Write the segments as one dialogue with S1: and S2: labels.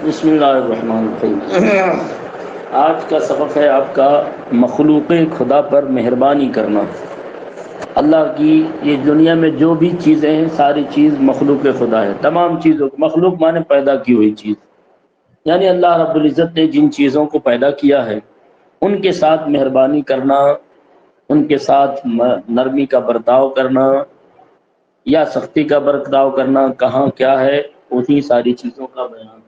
S1: بسم اللہ الرحمن الرحیم۔ آج کا سبق ہے آپ کا مخلوق خدا پر مہربانی کرنا۔ اللہ کی یہ دنیا میں جو بھی چیزیں ہیں ساری چیز مخلوق خدا ہے۔ تمام چیزوں مخلوق مانے پیدا کی ہوئی چیز، یعنی اللہ رب العزت نے جن چیزوں کو پیدا کیا ہے ان کے ساتھ مہربانی کرنا، ان کے ساتھ نرمی کا برتاؤ کرنا یا سختی کا برتاؤ کرنا کہاں کیا ہے، انہی ساری چیزوں کا بیان ہے۔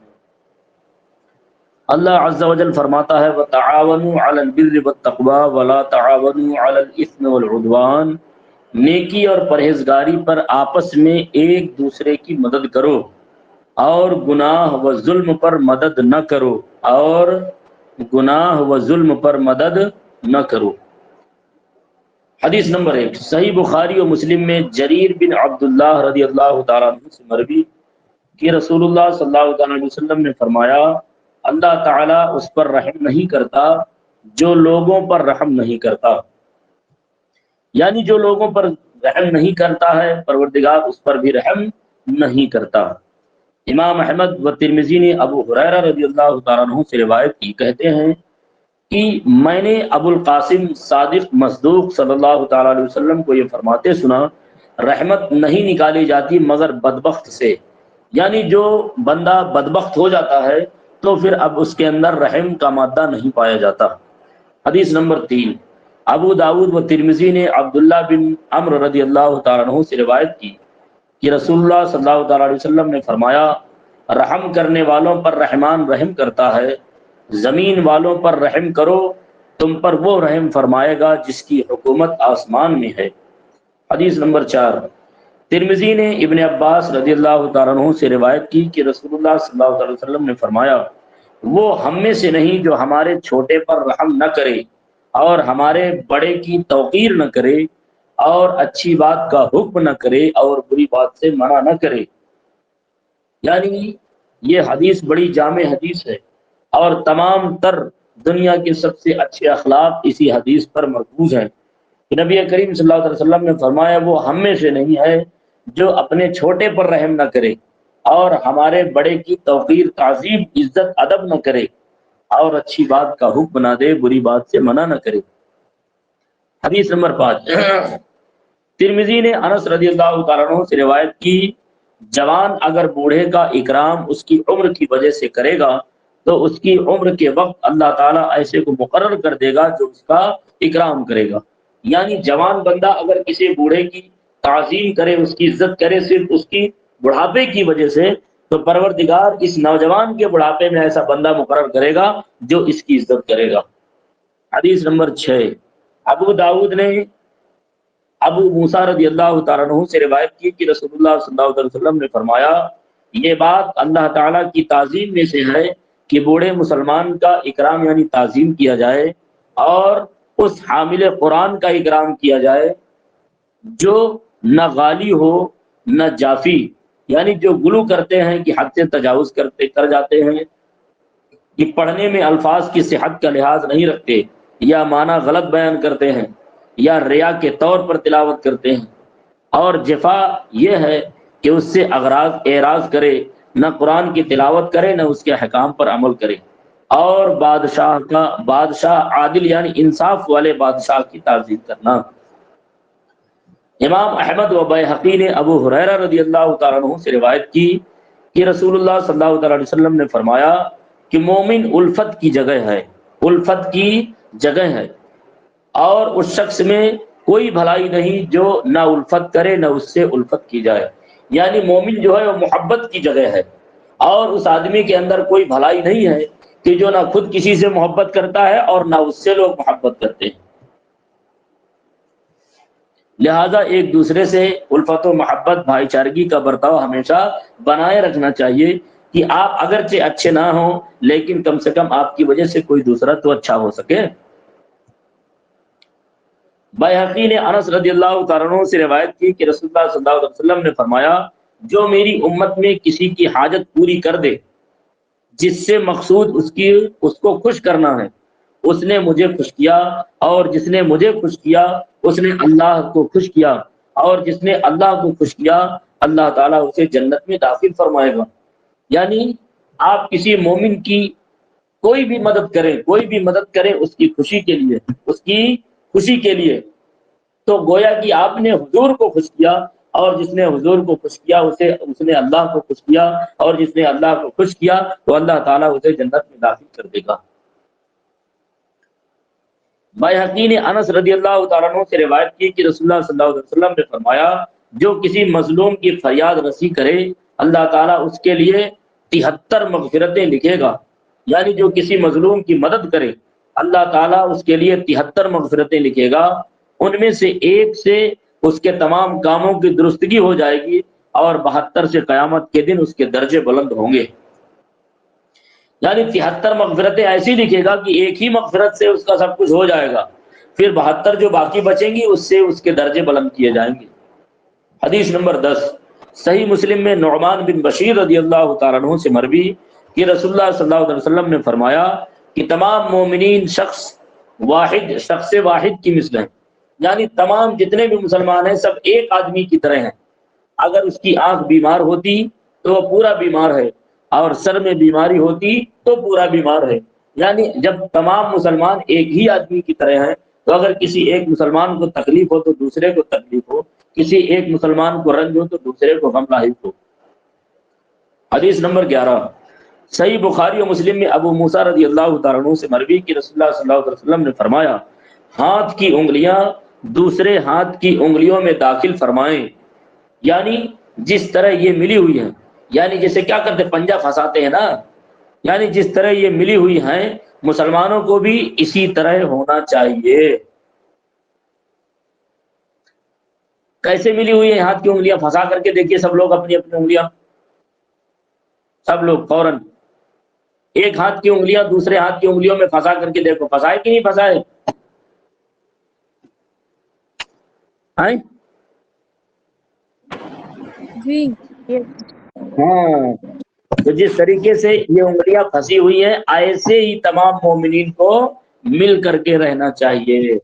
S1: اللہ عز و جل فرماتا ہے وَتَعَاوَنُوا عَلَى الْبِرِّ وَالتَّقْوَى وَلَا تَعَاوَنُوا عَلَى الْإِثْمِ وَالْعُدْوَانِ، نیکی اور پرہیزگاری پر آپس میں ایک دوسرے کی مدد کرو اور گناہ و ظلم پر مدد نہ کرو، اور گناہ و ظلم پر مدد نہ کرو۔ حدیث نمبر 1 صحیح بخاری و مسلم میں جریر بن عبداللہ رضی اللہ تعالیٰ عنہ سے مروی کہ رسول اللہ صلی اللہ علیہ وسلم نے فرمایا اللہ تعالیٰ اس پر رحم نہیں کرتا جو لوگوں پر رحم نہیں کرتا، یعنی جو لوگوں پر رحم نہیں کرتا ہے پروردگار اس پر بھی رحم نہیں کرتا۔ امام احمد و ترمذی نے ابو ہریرہ رضی اللہ تعالیٰ عنہ سے روایت کی، کہتے ہیں کہ میں نے ابو القاسم صادق مصدوق صلی اللہ تعالیٰ علیہ وسلم کو یہ فرماتے سنا رحمت نہیں نکالی جاتی مگر بدبخت سے، یعنی جو بندہ بدبخت ہو جاتا ہے تو پھر اب اس کے اندر رحم کا مادہ نہیں پایا جاتا۔ حدیث نمبر 3 ابو داود و ترمذی نے عبداللہ بن عمرو رضی اللہ تعالیٰ عنہ سے روایت کی کہ رسول اللہ صلی اللہ تعالیٰ علیہ وسلم نے فرمایا رحم کرنے والوں پر رحمان رحم کرتا ہے، زمین والوں پر رحم کرو تم پر وہ رحم فرمائے گا جس کی حکومت آسمان میں ہے۔ حدیث نمبر 4 ترمذی نے ابن عباس رضی اللہ تعالیٰ عنہ سے روایت کی کہ رسول اللہ صلی اللہ علیہ وسلم نے فرمایا وہ ہم میں سے نہیں جو ہمارے چھوٹے پر رحم نہ کرے اور ہمارے بڑے کی توقیر نہ کرے اور اچھی بات کا حکم نہ کرے اور بری بات سے منع نہ کرے۔ یعنی یہ حدیث بڑی جامع حدیث ہے اور تمام تر دنیا کے سب سے اچھے اخلاق اسی حدیث پر مرکوز ہیں کہ نبی کریم صلی اللہ علیہ وسلم نے فرمایا وہ ہم میں سے نہیں ہے جو اپنے چھوٹے پر رحم نہ کرے اور ہمارے بڑے کی توقیر تعظیم عزت ادب نہ کرے اور اچھی بات کا حکم نہ دے بری بات سے منع نہ کرے۔ حدیث نمبر 5 ترمذی نے انس رضی اللہ تعالیٰ عنہ سے روایت کی جوان اگر بوڑھے کا اکرام اس کی عمر کی وجہ سے کرے گا تو اس کی عمر کے وقت اللہ تعالیٰ ایسے کو مقرر کر دے گا جو اس کا اکرام کرے گا، یعنی جوان بندہ اگر کسی بوڑھے کی تعظیم کرے اس کی عزت کرے صرف اس کی بڑھاپے کی وجہ سے تو پروردگار اس نوجوان کے بڑھاپے میں ایسا بندہ مقرر کرے گا جو اس کی عزت کرے گا۔ حدیث نمبر 6 ابو داود نے ابو موسیٰ رضی اللہ تعالیٰ عنہ سے روایت کی کہ رسول اللہ صلی اللہ علیہ وسلم نے فرمایا یہ بات اللہ تعالیٰ کی تعظیم میں سے ہے کہ بوڑھے مسلمان کا اکرام یعنی تعظیم کیا جائے اور اس حامل قرآن کا اکرام کیا جائے جو نہ غالی ہو نہ جافی، یعنی جو گلو کرتے ہیں کہ حد سے تجاوز کر جاتے ہیں کہ پڑھنے میں الفاظ کی صحت کا لحاظ نہیں رکھتے یا معنی غلط بیان کرتے ہیں یا ریا کے طور پر تلاوت کرتے ہیں، اور جفا یہ ہے کہ اس سے اعراض کرے، نہ قرآن کی تلاوت کرے نہ اس کے احکام پر عمل کرے، اور بادشاہ عادل یعنی انصاف والے بادشاہ کی تعظیم کرنا۔ امام احمد و بیہقی نے ابو ہریرہ رضی اللہ تعالیٰ عنہ سے روایت کی کہ رسول اللہ صلی اللہ علیہ وسلم نے فرمایا کہ مومن الفت کی جگہ ہے، الفت کی جگہ ہے، اور اس شخص میں کوئی بھلائی نہیں جو نہ الفت کرے نہ اس سے الفت کی جائے، یعنی مومن جو ہے وہ محبت کی جگہ ہے، اور اس آدمی کے اندر کوئی بھلائی نہیں ہے کہ جو نہ خود کسی سے محبت کرتا ہے اور نہ اس سے لوگ محبت کرتے ہیں۔ لہذا ایک دوسرے سے الفت و محبت بھائی چارگی کا برتاؤ ہمیشہ بنائے رکھنا چاہیے کہ آپ اگرچہ اچھے نہ ہوں لیکن کم سے کم آپ کی وجہ سے کوئی دوسرا تو اچھا ہو سکے۔ بیہقی نے انس رضی اللہ تعالیٰ عنہ سے روایت کی کہ رسول اللہ صلی اللہ علیہ وسلم نے فرمایا جو میری امت میں کسی کی حاجت پوری کر دے جس سے مقصود اس کو خوش کرنا ہے اس نے مجھے خوش کیا، اور جس نے مجھے خوش کیا اس نے اللہ کو خوش کیا، اور جس نے اللہ کو خوش کیا اللہ تعالیٰ اسے جنت میں داخل فرمائے گا۔ یعنی آپ کسی مومن کی کوئی بھی مدد کریں اس کی خوشی کے لیے تو گویا کہ آپ نے حضور کو خوش کیا، اور جس نے حضور کو خوش کیا اس نے اللہ کو خوش کیا، اور جس نے اللہ کو خوش کیا تو اللہ تعالیٰ اسے جنت میں داخل کر دے گا۔ بائحقی نے انس رضی اللہ تعالیٰ عنہ سے روایت کی کہ رسول اللہ صلی اللہ علیہ وسلم نے فرمایا، جو کسی مظلوم کی فریاد رسی کرے اللہ تعالیٰ اس کے لیے 73 مغفرتیں لکھے گا، یعنی جو کسی مظلوم کی مدد کرے اللہ تعالیٰ اس کے لیے 73 مغفرتیں لکھے گا، ان میں سے ایک سے اس کے تمام کاموں کی درستگی ہو جائے گی، اور 72 سے قیامت کے دن اس کے درجے بلند ہوں گے۔ یعنی 73 مغفرتیں ایسی لکھے گا کہ ایک ہی مغفرت سے اس کا سب کچھ ہو جائے گا، پھر 72 جو باقی بچیں گی اس سے اس کے درجے بلند کیے جائیں گے۔ حدیث نمبر 10، صحیح مسلم میں نعمان بن بشیر رضی اللہ تعالیٰ عنہ سے مروی کہ رسول اللہ صلی اللہ علیہ وسلم نے فرمایا کہ تمام مومنین شخص واحد کی مثل ہیں، یعنی تمام جتنے بھی مسلمان ہیں سب ایک آدمی کی طرح ہیں۔ اگر اس کی آنکھ بیمار ہوتی تو وہ پورا بیمار ہے، اور سر میں بیماری ہوتی تو پورا بیمار ہے۔ یعنی جب تمام مسلمان ایک ہی آدمی کی طرح ہیں تو اگر کسی ایک مسلمان کو تکلیف ہو تو دوسرے کو تکلیف ہو، کسی ایک مسلمان کو رنج ہو تو دوسرے کو غم لاحق ہو۔ حدیث نمبر 11، صحیح بخاری و مسلم میں ابو موسیٰ رضی اللہ تعالیٰ عنہ سے مروی کہ رسول اللہ صلی اللہ علیہ وسلم نے فرمایا، ہاتھ کی انگلیاں دوسرے ہاتھ کی انگلیوں میں داخل فرمائیں، یعنی جس طرح یہ ملی ہوئی ہیں، یعنی جیسے کیا کرتے پنجہ پھنساتے ہیں نا، یعنی جس طرح یہ ملی ہوئی ہیں مسلمانوں کو بھی اسی طرح ہونا چاہیے۔ کیسے ملی ہوئی ہیں ہاتھ کی انگلیاں؟ پھنسا کر کے دیکھیے سب لوگ اپنی اپنی انگلیاں، سب لوگ فوراً ایک ہاتھ کی انگلیاں دوسرے ہاتھ کی انگلیوں میں پھنسا کر کے دیکھو، پھنسائے کہ نہیں پھنسائے؟
S2: جی
S1: ہاں، تو جس طریقے سے یہ انگلیاں پھنسی ہوئی ہیں ایسے ہی تمام مومنین کو مل کر کے رہنا چاہیے۔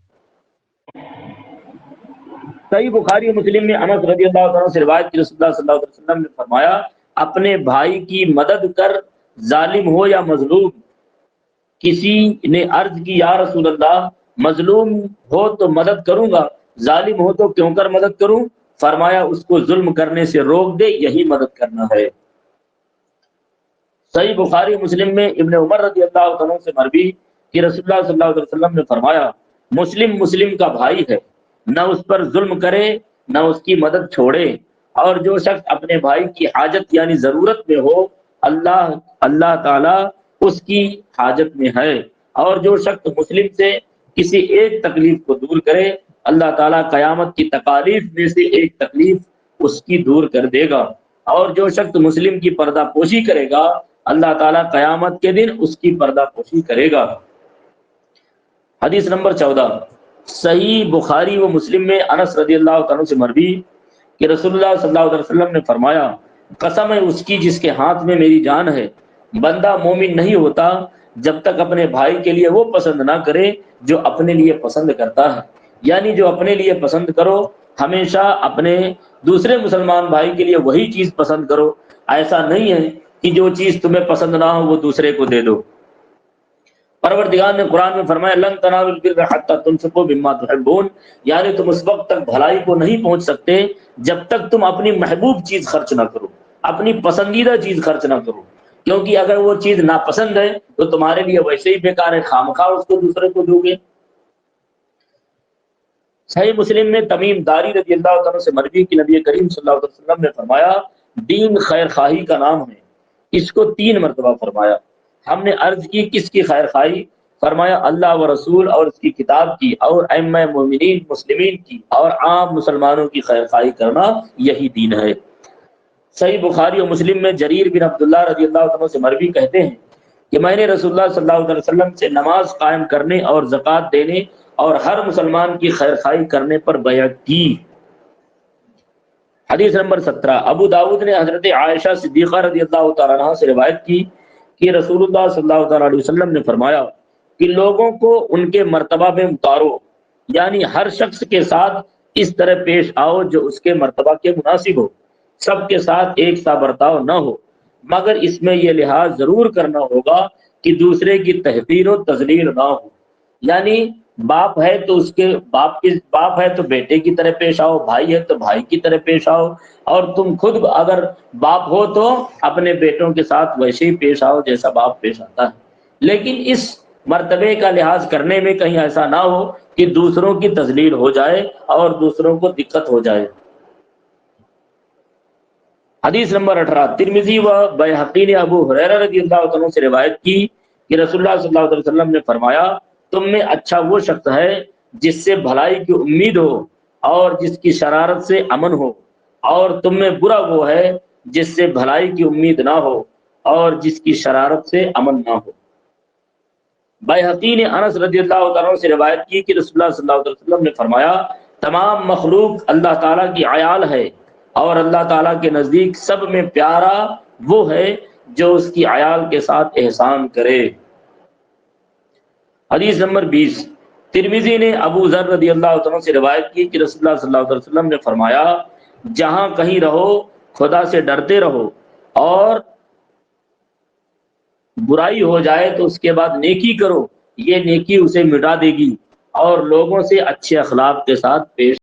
S1: صحیح بخاری و مسلم میں انس رضی اللہ عنہ سے روایت کی رسول اللہ صلی اللہ علیہ وسلم نے فرمایا، اپنے بھائی کی مدد کر، ظالم ہو یا مظلوم۔ کسی نے عرض کی یا رسول اللہ، مظلوم ہو تو مدد کروں گا، ظالم ہو تو کیوں کر مدد کروں؟ فرمایا اس کو ظلم کرنے سے روک دے، یہی مدد کرنا ہے۔ صحیح بخاری مسلم میں ابن عمر رضی اللہ عنہ سے مروی کہ رسول اللہ صلی اللہ علیہ وسلم نے فرمایا، مسلم کا بھائی ہے، نہ اس پر ظلم کرے نہ اس کی مدد چھوڑے، اور جو شخص اپنے بھائی کی حاجت یعنی ضرورت میں ہو اللہ تعالیٰ اس کی حاجت میں ہے، اور جو شخص مسلم سے کسی ایک تکلیف کو دور کرے اللہ تعالیٰ قیامت کی تکالیف میں سے ایک تکلیف اس کی دور کر دے گا، اور جو شخص مسلم کی پردہ پوشی کرے گا اللہ تعالیٰ قیامت کے دن اس کی پردہ پوشی کرے گا۔ حدیث نمبر 14، صحیح بخاری و مسلم میں انس رضی اللہ عنہ سے مروی کہ رسول اللہ صلی اللہ علیہ وسلم نے فرمایا، قسم ہے اس کی جس کے ہاتھ میں میری جان ہے، بندہ مومن نہیں ہوتا جب تک اپنے بھائی کے لیے وہ پسند نہ کرے جو اپنے لیے پسند کرتا ہے۔ یعنی جو اپنے لیے پسند کرو ہمیشہ اپنے دوسرے مسلمان بھائی کے لیے وہی چیز پسند کرو، ایسا نہیں ہے کہ جو چیز تمہیں پسند نہ ہو وہ دوسرے کو دے دو۔ پروردگار نے قرآن میں فرمایا، لن تنالوا البر حتی تنفقوا مما تحبون، یعنی تم اس وقت تک بھلائی کو نہیں پہنچ سکتے جب تک تم اپنی محبوب چیز خرچ نہ کرو، اپنی پسندیدہ چیز خرچ نہ کرو، کیونکہ اگر وہ چیز ناپسند ہے تو تمہارے لیے ویسے ہی بیکار ہے، خامخواہ اس کو دوسرے کو دو گے۔ صحیح مسلم میں تمیم داری رضی اللہ عنہ سے مروی کہ نبی کریم صلی اللہ علیہ وسلم نے فرمایا، دین خیر خواہی کا نام ہے، اس کو 3 مرتبہ فرمایا۔ ہم نے عرض کی کس کی خیر خواہی؟ فرمایا اللہ و رسول اور اس کی کتاب کی اور ائمہ مومنین مسلمین کی اور عام مسلمانوں کی خیر خواہی کرنا، یہی دین ہے۔ صحیح بخاری و مسلم میں جریر بن عبداللہ رضی اللہ عنہ سے مروی کہتے ہیں کہ میں نے رسول اللہ صلی اللہ علیہ وسلم سے نماز قائم کرنے اور زکوٰۃ دینے اور ہر مسلمان کی خیر خواہی کرنے پر بیعت کی۔ حدیث نمبر 17، ابو داؤد نے حضرت عائشہ صدیقہ رضی اللہ تعالیٰ عنہ سے روایت کی کہ رسول اللہ صلی اللہ تعالیٰ علیہ وسلم نے فرمایا کہ لوگوں کو ان کے مرتبہ میں اتارو، یعنی ہر شخص کے ساتھ اس طرح پیش آؤ جو اس کے مرتبہ کے مناسب ہو، سب کے ساتھ ایک سا برتاؤ نہ ہو، مگر اس میں یہ لحاظ ضرور کرنا ہوگا کہ دوسرے کی تحقیر و تذلیل نہ ہو. یعنی باپ ہے تو اس کے باپ ہے تو بیٹے کی طرح پیش آؤ، بھائی ہے تو بھائی کی طرح پیش آؤ، اور تم خود اگر باپ ہو تو اپنے بیٹوں کے ساتھ ویسے ہی پیش آؤ جیسا باپ پیش آتا ہے. لیکن اس مرتبے کا لحاظ کرنے میں کہیں ایسا نہ ہو کہ دوسروں کی تذلیل ہو جائے اور دوسروں کو دقت ہو جائے. حدیث نمبر 18 ترمذی و بیہقی نے ابو ہریرہ رضی اللہ عنہ سے روایت کی کہ رسول اللہ صلی اللہ علیہ وسلم نے فرمایا تم میں اچھا وہ شخص ہے جس سے بھلائی کی امید ہو اور جس کی شرارت سے امن ہو، اور تم میں برا وہ ہے جس سے بھلائی کی امید نہ ہو اور جس کی شرارت سے امن نہ ہو. بیہقی نے انس رضی اللہ عنہ سے روایت کی کہ رسول اللہ صلی اللہ علیہ وسلم نے فرمایا تمام مخلوق اللہ تعالیٰ کی عیال ہے، اور اللہ تعالیٰ کے نزدیک سب میں پیارا وہ ہے جو اس کی عیال کے ساتھ احسان کرے. حدیث نمبر 20 ترمذی نے ابو ذر رضی اللہ عنہ سے روایت کی کہ رسول اللہ صلی اللہ علیہ وسلم نے فرمایا جہاں کہیں رہو خدا سے ڈرتے رہو، اور برائی ہو جائے تو اس کے بعد نیکی کرو، یہ نیکی اسے مٹا دے گی، اور لوگوں سے اچھے اخلاق کے ساتھ پیش